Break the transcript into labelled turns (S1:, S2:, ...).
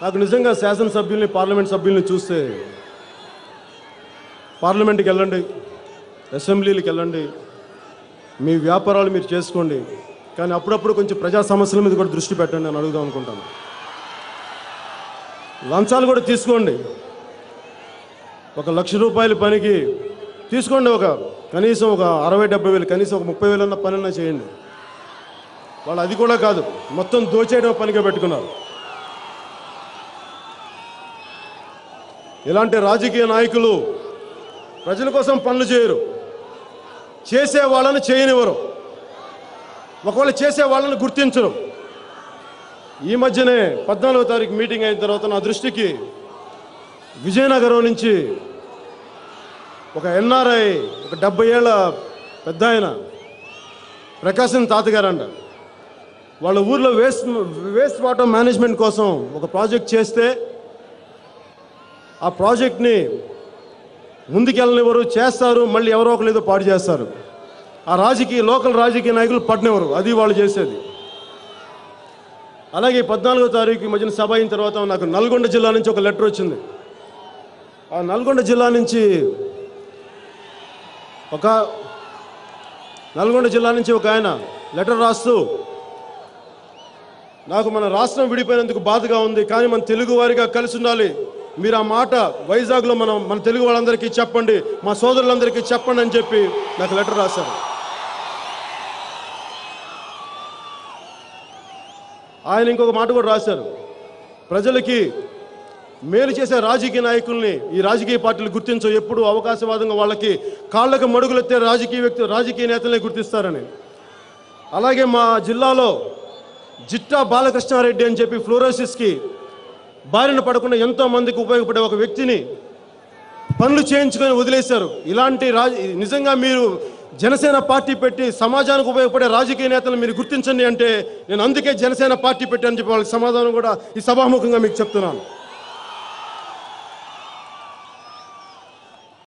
S1: నాకు నిజంగా శాసనసభ్యుల్ని పార్లమెంట్ సభ్యుల్ని చూస్తే పార్లమెంట్కి వెళ్ళండి, అసెంబ్లీలకు వెళ్ళండి, మీ వ్యాపారాలు మీరు చేసుకోండి, కానీ అప్పుడప్పుడు కొంచెం ప్రజా సమస్యల మీద కూడా దృష్టి పెట్టండి అని అడుగుదాం అనుకుంటాను. లంచాలు కూడా తీసుకోండి. 1 లక్ష రూపాయల పనికి తీసుకోండి, కనీసం ఒక 60-70 వేలు, కనీసం ఒక 30 వేలన్న పనన్నా చేయండి. వాళ్ళు అది కూడా కాదు, మొత్తం దోచేయడం పనిగా పెట్టుకున్నారు. ఇలాంటి రాజకీయ నాయకులు ప్రజల కోసం పనులు చేయరు, చేసే వాళ్ళని చేయనివ్వరు, ఒకవేళ చేసే వాళ్ళని గుర్తించరు. ఈ మధ్యనే 14వ తారీఖు మీటింగ్ అయిన తర్వాత నా దృష్టికి విజయనగరం నుంచి ఒక ఎన్ఆర్ఐ, ఒక 70 ఏళ్ళ పెద్ద ఆయన, ప్రకాశం తాతగారంట, వాళ్ళ ఊర్లో వేస్ట్ వాటర్ మేనేజ్మెంట్ కోసం ఒక ప్రాజెక్ట్ చేస్తే ఆ ప్రాజెక్ట్ని ముందుకెళ్ళనివ్వరు, చేస్తారు, మళ్ళీ ఎవరో ఒకరు ఏదో పాడు చేస్తారు. ఆ లోకల్ రాజకీయ నాయకులు పడినెవరు, అది వాళ్ళు చేసేది. అలాగే 14వ తారీఖు మధ్యన సభ అయిన తర్వాత నాకు నల్గొండ జిల్లా నుంచి ఒక లెటర్ వచ్చింది. ఆ నల్గొండ జిల్లా నుంచి ఒక ఆయన లెటర్ రాస్తూ, నాకు మన రాష్ట్రం విడిపోయినందుకు బాధగా ఉంది, కానీ మన తెలుగు వారిగా కలిసి ఉండాలి, మీరు ఆ మాట వైజాగ్లో మన తెలుగు వాళ్ళందరికీ చెప్పండి, మా సోదరులందరికీ చెప్పండి అని చెప్పి నాకు లెటర్ రాశారు. ఆయన ఇంకొక మాట కూడా రాశారు, ప్రజలకి మేలు చేసే రాజకీయ నాయకుల్ని ఈ రాజకీయ పార్టీలు గుర్తించవు, ఎప్పుడు అవకాశవాదంగా వాళ్ళకి కాళ్ళకు మడుగులెత్తే రాజకీయ నేతలనే గుర్తిస్తారని. అలాగే మా జిల్లాలో జిట్టా బాలకృష్ణారెడ్డి అని చెప్పి ఫ్లోరోసిస్కి బారిన పడకుండా ఎంతోమందికి ఉపయోగపడే ఒక వ్యక్తిని పనులు చేయించుకొని వదిలేశారు. ఇలాంటి నిజంగా మీరు జనసేన పార్టీ పెట్టి సమాజానికి ఉపయోగపడే రాజకీయ నేతలు మీరు గుర్తించండి అంటే, నేను అందుకే జనసేన పార్టీ పెట్టానని చెప్పి వాళ్ళకి సమాధానం కూడా ఈ సభాముఖంగా మీకు చెప్తున్నాను.